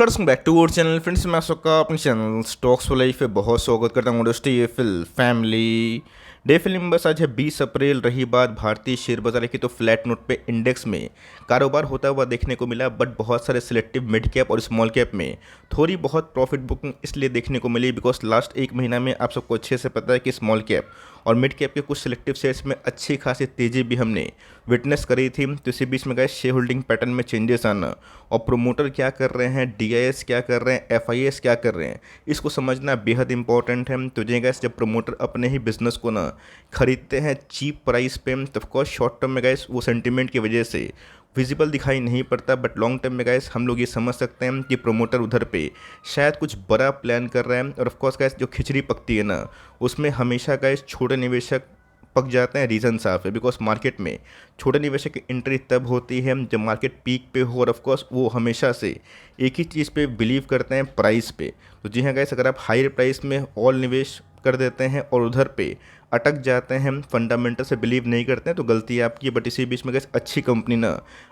नमस्कार, back to our channel friends. मैं सबका अपने चैनल स्टॉक्स फॉर लाइफ पे बहुत स्वागत करता हूँ। दोस्तों, ये फिल फैमिली डे फिल्म बस आज है 20 अप्रैल। रही बात भारतीय शेयर बाजार की, तो फ्लैट नोट पे इंडेक्स में कारोबार होता हुआ देखने को मिला, बट बहुत सारे सिलेक्टिव मिड कैप और स्मॉल कैप में थोड़ी बहुत प्रॉफिट बुकिंग इसलिए देखने को मिली बिकॉज लास्ट एक महीना में आप सबको अच्छे से पता है कि स्मॉल कैप और मिड कैप के कुछ सिलेक्टिव शेयर्स में अच्छी खासी तेज़ी भी हमने विटनेस करी थी। तो इसी बीच में गए शेयर होल्डिंग पैटर्न में चेंजेस आना और प्रोमोटर क्या कर रहे हैं, डीआईएस क्या कर रहे हैं, एफआईएस क्या कर रहे हैं, इसको समझना बेहद इंपॉर्टेंट है। तो जी गैस, जब प्रोमोटर अपने ही बिजनेस को ना खरीदते हैं चीप प्राइस पे, तो ऑफकोर्स शॉर्ट टर्म में गैस वो सेंटीमेंट की वजह से विजिबल दिखाई नहीं पड़ता, बट लॉन्ग टर्म में गैस हम लोग ये समझ सकते हैं कि प्रोमोटर उधर पे शायद कुछ बड़ा प्लान कर रहा है। और ऑफकोर्स गैस, जो खिचड़ी पकती है ना, उसमें हमेशा गैस छोटे निवेशक पक जाते हैं। रीज़न साफ है, बिकॉज मार्केट में छोटे निवेशक की एंट्री तब होती है जब मार्केट पीक पे हो, और ऑफकोर्स वो हमेशा से एक ही चीज़ पे बिलीव करते हैं, प्राइस पे। तो जी हाँ गैस, अगर आप हायर प्राइस में ऑल निवेश कर देते हैं और उधर पे अटक जाते हैं, फंडामेंटल से बिलीव नहीं करते हैं, तो गलती आपकी है। बट इसी बीच में गैस अच्छी कंपनी ना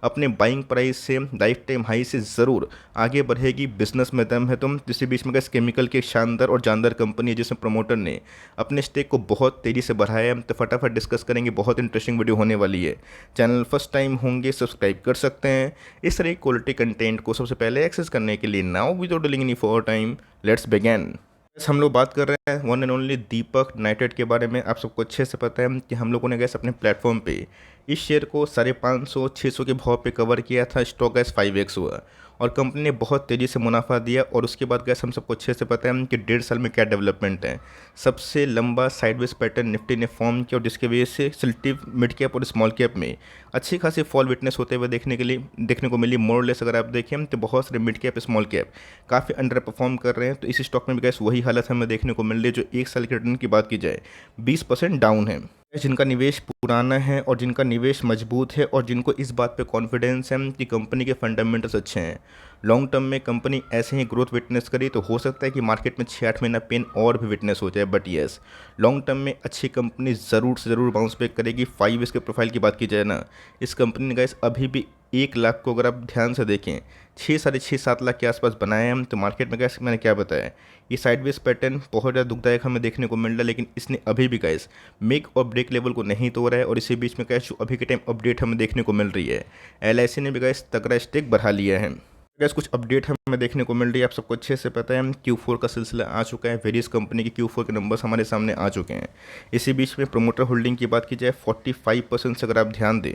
अपने बाइंग प्राइस से लाइफ टाइम हाई से ज़रूर आगे बढ़ेगी, बिजनेस में दम है। तुम इसी बीच में गैस केमिकल की एक शानदार और जानदार कंपनी है जिसमें प्रमोटर ने अपने स्टेक को बहुत तेज़ी से बढ़ाया है। तो फटाफट डिस्कस करेंगे, बहुत इंटरेस्टिंग वीडियो होने वाली है। चैनल फर्स्ट टाइम होंगे सब्सक्राइब कर सकते हैं इस तरह क्वालिटी कंटेंट को सबसे पहले एक्सेस करने के लिए। Now without delaying any for time, let's begin. हम लोग बात कर रहे हैं one and only Deepak nitrate के बारे में। आप सबको अच्छे से पता है कि हम लोगों ने गैस अपने प्लेटफॉर्म पे इस शेयर को 550-600 के भाव पे कवर किया था। स्टॉक गैस 5x हुआ और कंपनी ने बहुत तेज़ी से मुनाफा दिया। और उसके बाद गैस हम सबको अच्छे से पता है कि 1.5 साल में क्या डेवलपमेंट है। सबसे लंबा साइडवेज पैटर्न निफ्टी ने फॉर्म किया और जिसकी वजह से सिलेक्टिव मिड कैप और स्मॉल कैप में अच्छी खासी फॉल विटनेस होते हुए देखने को मिली। मोरलेस अगर आप देखें तो बहुत सारे मिड कैप स्मॉल कैप काफ़ी अंडर परफॉर्म कर रहे हैं। तो इस स्टॉक में भी गैस वही हालत हमें देखने को मिल रही है जो एक साल के रिटर्न की बात की जाए 20% डाउन है। जिनका निवेश पुराना है और जिनका निवेश मजबूत है और जिनको इस बात पे कॉन्फिडेंस है कि कंपनी के फंडामेंटल्स अच्छे हैं, लॉन्ग टर्म में कंपनी ऐसे ही ग्रोथ विटनेस करी, तो हो सकता है कि मार्केट में 6-8 महीना पेन और भी विटनेस हो जाए। बट येस, लॉन्ग टर्म में अच्छी कंपनी ज़रूर से ज़रूर बाउंस बैक करेगी। 5 इसके प्रोफाइल की बात की जाए ना, इस कंपनी ने गाइस अभी भी 1 लाख को अगर आप ध्यान से देखें 6-7.5 लाख के आसपास बनाए हैं। तो मार्केट में गैस मैंने क्या बताया, ये साइडवेज पैटर्न बहुत ज़्यादा दुखदायक हमें देखने को मिल रहा है, लेकिन इसने अभी भी गैस मेक और ब्रेक लेवल को नहीं तोड़ा है। और इसी बीच में गैस जो अभी के टाइम अपडेट हमें देखने को मिल रही है, एलआईसी ने भी गैस तगड़ा स्टेक बढ़ा लिया है। गैस कुछ अपडेट हमें देखने को मिल रही है, आप सबको अच्छे से पता है Q4 का सिलसिला आ चुका है। वेरियस कंपनी के Q4 के नंबर्स हमारे सामने आ चुके हैं। इसी बीच में प्रोमोटर होल्डिंग की बात की जाए 45% से अगर आप ध्यान दें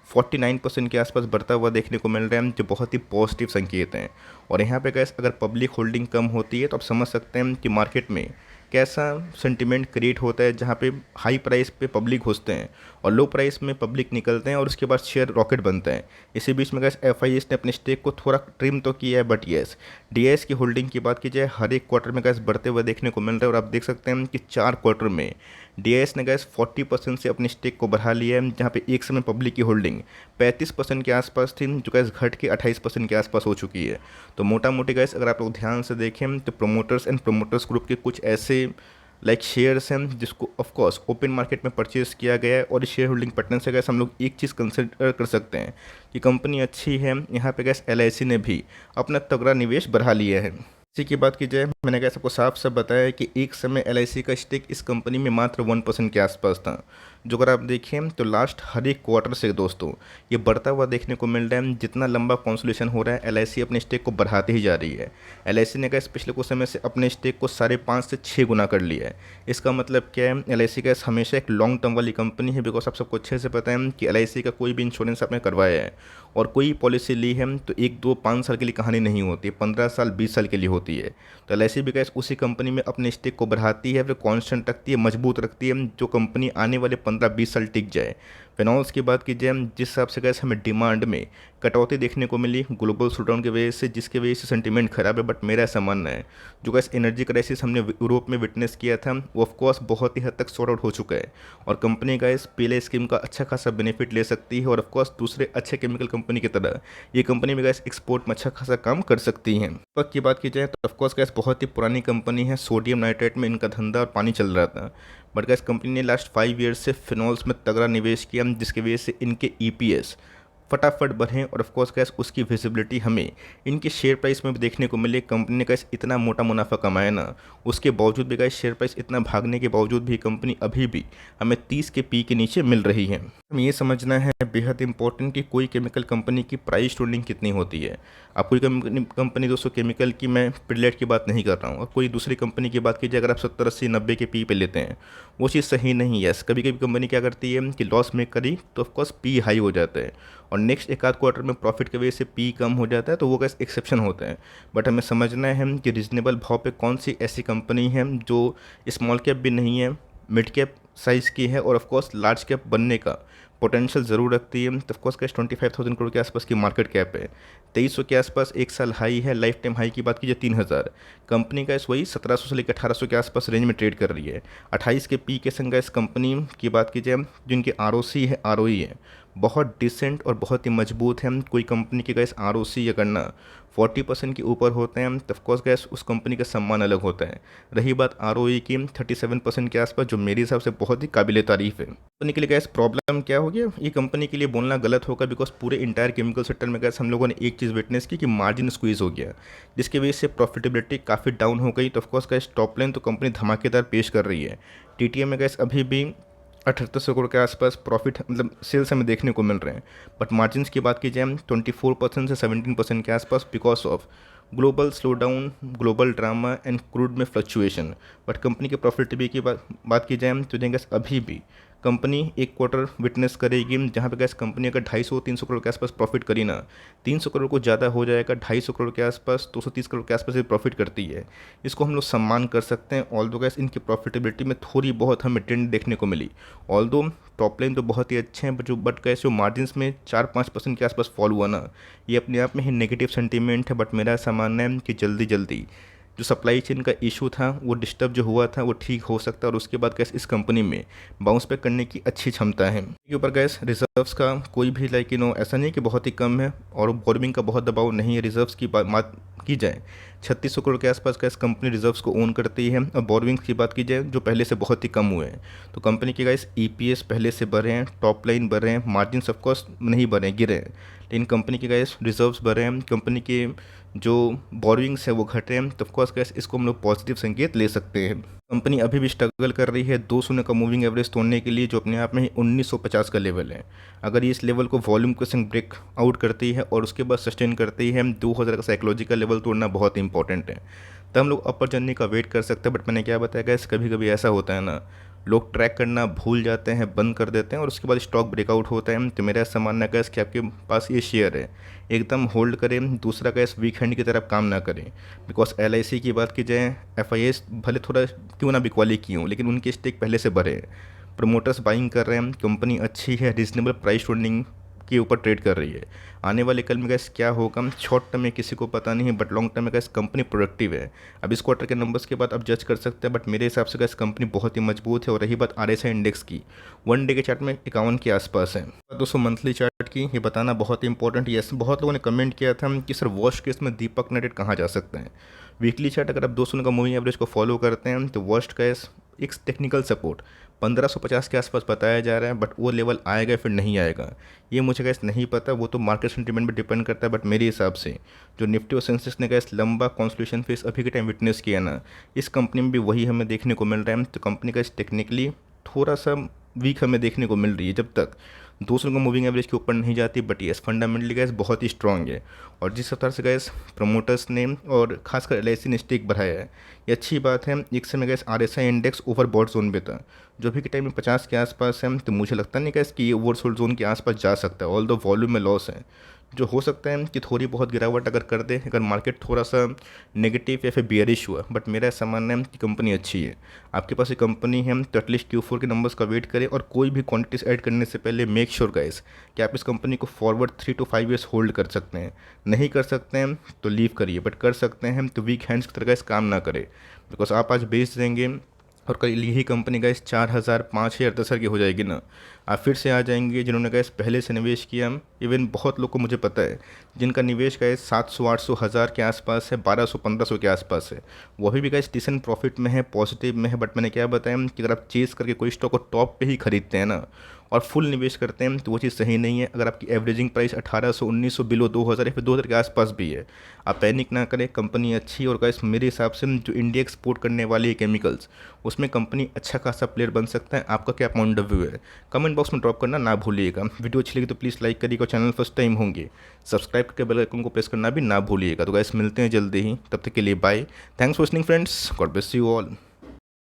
49% के आसपास बढ़ता हुआ देखने को मिल रहा है, जो बहुत ही पॉजिटिव संकेत हैं। और यहाँ पे गैस अगर पब्लिक होल्डिंग कम होती है तो आप समझ सकते हैं कि मार्केट में कैसा सेंटिमेंट क्रिएट होता है, जहाँ पे हाई प्राइस पे पब्लिक घुसते हैं और लो प्राइस में पब्लिक निकलते हैं और उसके बाद शेयर रॉकेट बनता है। इसी बीच में गैस एफआईएस ने अपने स्टेक को थोड़ा ट्रिम तो किया है, बट येस डीआईएस की होल्डिंग की बात की जाए हर एक क्वार्टर में गैस बढ़ते हुए देखने को मिल रहा है। और आप देख सकते हैं कि 4 क्वार्टर में डीआईएस ने गैस 40% से अपने स्टेक को बढ़ा लिया है, जहाँ पे एक समय पब्लिक की होल्डिंग 35% के आसपास थी, जो गैस घट के 28% के आसपास हो चुकी है। तो मोटा मोटी गैस अगर आप लोग ध्यान से देखें तो प्रोमोटर्स एंड प्रोमोटर्स ग्रुप के कुछ ऐसे शेयर्स हैं जिसको ऑफकोर्स ओपन मार्केट में परचेज किया गया है। और इस शेयर होल्डिंग पैटर्न से गैस हम लोग एक चीज़ कंसिडर कर सकते हैं कि कंपनी अच्छी है। यहाँ पे गैस एलआईसी ने भी अपना तगड़ा निवेश बढ़ा लिया है। इसी की बात की जाए, मैंने गैस आपको साफ साफ बताया कि एक समय एलआईसी का स्टेक इस कंपनी में मात्र 1% के आसपास था, जो अगर आप देखें तो लास्ट हर एक क्वार्टर से दोस्तों ये बढ़ता हुआ देखने को मिल रहा है। जितना लंबा कॉन्सोलेशन हो रहा है, एलआईसी अपने स्टेक को बढ़ाते ही जा रही है। एलआईसी ने गैस पिछले कुछ समय से अपने स्टेक को 5.5 से 6 गुना कर लिया है। इसका मतलब क्या है, एलआईसी गैस हमेशा एक लॉन्ग टर्म वाली कंपनी है। बिकॉज आप सबको अच्छे से पता है कि एलआईसी का कोई भी इंश्योरेंस आपने करवाया है और कोई पॉलिसी ली है तो 1-2-5 साल के लिए कहानी नहीं होती, 15 साल 20 साल के लिए होती है। तो एलआईसी भी गैस उसी कंपनी में अपने स्टेक को बढ़ाती है, फिर कॉन्स्टेंट रखती है, मजबूत रखती है, जो कंपनी आने वाले 15-20 साल टिक जाए। फिनॉल्स की बात की जाए, जिस हिसाब से गैस हमें डिमांड में कटौती देखने को मिली ग्लोबल स्लोडाउन की वजह से, जिसकी वजह से सेंटीमेंट खराब है। बट मेरा ऐसा मानना है जो गैस एनर्जी क्राइसिस हमने यूरोप में विटनेस किया था वो ऑफकोर्स बहुत ही हद तक सॉर्ट आउट हो चुका है और कंपनी गैस पीएलआई स्कीम का अच्छा खासा बेनिफिट ले सकती है। और ऑफकोर्स दूसरे अच्छे केमिकल कंपनी की तरह ये कंपनी में गैस एक्सपोर्ट में अच्छा खासा काम कर सकती हैं। दीपक की बात की जाए तो ऑफकोर्स गैस बहुत ही पुरानी कंपनी है, सोडियम नाइट्रेट में इनका धंधा और पानी चल रहा था। बट गैस कंपनी ने लास्ट 5 ईयर्स से फिनॉल्स में तगड़ा निवेश किया, जिसकी वजह से इनके ईपीएस फटाफट बढ़ें और ऑफ कोर्स गैस उसकी विजिबिलिटी हमें इनके शेयर प्राइस में भी देखने को मिले। कंपनी ने गैस इतना मोटा मुनाफा कमाया ना, उसके बावजूद भी गैस शेयर प्राइस इतना भागने के बावजूद भी कंपनी अभी भी हमें 30 के पी के नीचे मिल रही है। हमें ये समझना है बेहद इंपॉर्टेंट कि कोई केमिकल कंपनी की प्राइस ट्रेडिंग कितनी होती है। अब कोई कंपनी दोस्तों केमिकल की, मैं पिडलेट की बात नहीं कर रहा हूँ, और कोई दूसरी कंपनी की बात कीजिए, अगर आप 70 80 90 के पी पे लेते हैं, वो चीज़ सही नहीं है। कभी कभी कंपनी क्या करती है कि लॉस मेक करी तो ऑफकोर्स पी हाई हो जाता है, और नेक्स्ट एक आध क्वार्टर में प्रॉफिट की वजह से पी कम हो जाता है, तो वो कैसे एक्सेप्शन होता है। बट हमें समझना है कि रीजनेबल भाव पे कौन सी ऐसी कंपनी है जो स्मॉल कैप भी नहीं है, मिड कैप साइज़ की है, और ऑफकोर्स लार्ज कैप बनने का पोटेंशियल ज़रूर रखती है। तो ऑफकोर्स कैश 25,000 करोड़ के आसपास की मार्केट कैप है, 2300 के आसपास एक साल हाई है, लाइफ टाइम हाई की बात कीजिए 3000। कंपनी का इस वही 1700 से लेकर 1800 के आसपास रेंज में ट्रेड कर रही है। 28 के पी के संग इस कंपनी की बात कीजिए, जिनकी आरओसी है, आरओई है, बहुत डिसेंट और बहुत ही मजबूत है। कोई कंपनी की गैस आरओसी या करना 40% के ऊपर होते हैं, तो ऑफकोर्स गैस उस कंपनी का सम्मान अलग होता है। रही बात आरओई की 37% के आसपास, जो मेरे हिसाब से बहुत ही काबिल तारीफ है। कंपनी के लिए गैस प्रॉब्लम क्या हो गया, ये कंपनी के लिए बोलना गलत होगा, बिकॉज पूरे इंटायर केमिकल सेक्टर में गैस हम लोगों ने एक चीज़ विटनेस की कि मार्जिन स्क्वीज हो गया, जिसकी वजह से प्रॉफिटेबिलिटी काफ़ी डाउन हो गई। तो ऑफकोर्स गैस टॉप लाइन तो कंपनी धमाकेदार पेश कर रही है। टीटीएम में गैस अभी भी 7800 करोड़ के आसपास प्रॉफिट मतलब सेल्स हमें देखने को मिल रहे हैं, बट मार्जिन की बात की जाए 24% से 17% के आसपास, because of global slow down, global drama and crude में फ्लक्चुएशन। बट कंपनी के प्रॉफिटेबिलिटी की बात की जाए तो देंगे अभी भी कंपनी एक क्वार्टर विटनेस करेगी जहाँ पे गैस कंपनी अगर 250-300 करोड़ के आसपास प्रॉफिट करी ना, 300 करोड़ को ज़्यादा हो जाएगा, 250 करोड़ के आसपास, 230 करोड़ के आसपास ये प्रॉफिट करती है। इसको हम लोग सम्मान कर सकते हैं। ऑल दो गैस इनकी प्रॉफिटेबिलिटी में थोड़ी बहुत हमें ट्रेंड देखने को मिली। ऑल दो टॉप लाइन तो बहुत ही अच्छे हैं, बट गैस जो मार्जिन में 4-5% के आसपास फॉल हुआ ना, ये अपने आप में ही नेगेटिव सेंटीमेंट है। बट मेरा ऐसा मानना है कि जल्दी जल्दी जो सप्लाई चेन का इशू था, वो डिस्टर्ब जो हुआ था, वो ठीक हो सकता है, और उसके बाद गैस इस कंपनी में बाउंस बैक करने की अच्छी क्षमता है। के ऊपर गैस रिजर्व्स का कोई भी ऐसा नहीं कि बहुत ही कम है, और बोर्डिंग का बहुत दबाव नहीं है। रिजर्व्स की बात की जाए 3600 करोड़ के आसपास गैस कंपनी रिजर्व्स को ओन करती है, और बोर्डिंग की बात की जाए जो पहले से बहुत ही कम हुए हैं। तो कंपनी के गैस ईपीएस पहले से बढ़े हैं, टॉप लाइन बढ़ रहे हैं, मार्जिन ऑफकोर्स नहीं बढ़े, गिरे हैं, लेकिन कंपनी के गैस रिजर्व्स बढ़ रहे हैं, कंपनी के जो बोरिंग्स है वो घटे हैं। तो ऑफकोर्स गैस इसको हम लोग पॉजिटिव संकेत ले सकते हैं। कंपनी अभी भी स्ट्रगल कर रही है 200 का मूविंग एवरेज तोड़ने के लिए, जो अपने आप में ही 1950 का लेवल है। अगर ये इस लेवल को वॉल्यूम के संग ब्रेक आउट करती है और उसके बाद सस्टेन करती है, 2000 का साइकोलॉजिकल लेवल तोड़ना बहुत इंपॉर्टेंट है, तब हम लोग अपर जर्नी का वेट कर सकते हैं। बट मैंने क्या बताया गैस, कभी कभी ऐसा होता है ना, लोग ट्रैक करना भूल जाते हैं, बंद कर देते हैं, और उसके बाद स्टॉक ब्रेकआउट होता है। तो मेरा ऐसा मानना है कि आपके पास ये शेयर है, एकदम होल्ड करें। दूसरा गैस वीक हैंड की तरफ काम ना करें, बिकॉज एलआईसी की बात की जाए, एफआईएस भले थोड़ा क्यों ना बिकवाली की हो, लेकिन उनके स्टेक पहले से बढ़े हैं, प्रमोटर्स बाइंग कर रहे हैं, कंपनी अच्छी है, रीजनेबल प्राइस ट्रेडिंग के ऊपर ट्रेड कर रही है। आने वाले कल में गैस क्या होगा शॉर्ट टर्म में किसी को पता नहीं है, बट लॉन्ग टर्म में गैस कंपनी प्रोडक्टिव है। अब इस क्वार्टर के नंबर्स के बाद आप जज कर सकते हैं, बट मेरे हिसाब से गैस कंपनी बहुत ही मजबूत है। और रही बात आरएसआई इंडेक्स की, 1 डे के चार्ट में 51 के आसपास है। दोस्तों मंथली चार्ट की ये बताना बहुत ही इंपॉर्टेंट है। बहुत लोगों ने कमेंट किया था कि सर वर्स्ट केस में दीपक नेटेड कहाँ जा सकते हैं। वीकली चार्ट अगर आप 200 का मूविंग एवरेज को फॉलो करते हैं, तो वर्स्ट केस एक टेक्निकल सपोर्ट 1550 के आसपास बताया जा रहा है, बट वो लेवल आएगा फिर नहीं आएगा ये मुझे गैस नहीं पता, वो तो मार्केट सेंटीमेंट पे डिपेंड करता है। बट मेरे हिसाब से जो निफ्टी और सेंसेक्स ने गैस लंबा कॉन्सोलिडेशन फेस अभी के टाइम विटनेस किया ना, इस कंपनी में भी वही हमें देखने को मिल रहा है। तो कंपनी का टेक्निकली थोड़ा सा वीक हमें देखने को मिल रही है, जब तक 200 का मूविंग एवरेज के ऊपर नहीं जाती। बट येस फंडामेंटली गैस बहुत ही स्ट्रॉन्ग है, और जिस तरह से गैस प्रमोटर्स ने और खासकर एलआईसी ने स्टेक बढ़ाया है, ये अच्छी बात है। एक समय gas RSI index overbought zone पे था, जो भी के टाइम में 50 के आसपास है, तो मुझे लगता नहीं गैस कि ये ओवरसोल्ड जोन के आसपास जा सकता है। ऑल दो वॉल्यूम में लॉस है, जो हो सकता है कि थोड़ी बहुत गिरावट अगर कर दे, अगर मार्केट थोड़ा सा नेगेटिव या फिर बियरिश हुआ। बट मेरा ऐसा मानना है कि कंपनी अच्छी है, आपके पास एक कंपनी है, तो एटलीस्ट Q4 के नंबर्स का वेट करें, और कोई भी क्वांटिटीज ऐड करने से पहले मेक श्योर गाइस कि आप इस कंपनी को फॉरवर्ड 3 to 5 ईयर्स होल्ड कर सकते हैं। नहीं कर सकते हैं तो लीव करिए, बट कर सकते हैं तो वीक हैंड्स की तरह इस काम ना करें, बिकॉज आप आज बेच देंगे और कल यही कंपनी गैस 4000 5000 10,000 की हो जाएगी ना, आप फिर से आ जाएंगे जिन्होंने गैस पहले से निवेश किया। इवन बहुत लोग को मुझे पता है जिनका निवेश गैस 700 800 हज़ार के आसपास है, 1200 1500 के आसपास है, वो अभी भी गैस डिसेंट प्रॉफिट में है, पॉजिटिव में है। बट मैंने क्या बताया कि अगर आप चेस करके कोई स्टॉक को टॉप पे ही खरीदते हैं ना, और फुल निवेश करते हैं तो वो चीज़ सही नहीं है। अगर आपकी एवरेजिंग प्राइस 1800 1900 बिलो 2000 या फिर 2000 के आसपास भी है, आप पैनिक ना करें, कंपनी अच्छी है। और गाइस मेरे हिसाब से जो इंडिया एक्सपोर्ट करने वाली है केमिकल्स, उसमें कंपनी अच्छा खासा प्लेयर बन सकता है। आपका क्या पॉइंट ऑफ व्यू है, कमेंट बॉक्स में ड्रॉप करना ना भूलिएगा। वीडियो अच्छी लगी तो प्लीज़ लाइक करिएगा, चैनल फर्स्ट टाइम होंगे सब्सक्राइब करके बेल आइकन को प्रेस करना भी ना भूलिएगा। तो गाइस मिलते हैं जल्दी ही, तब तक के लिए bye. Thanks for listening friends, God bless you all.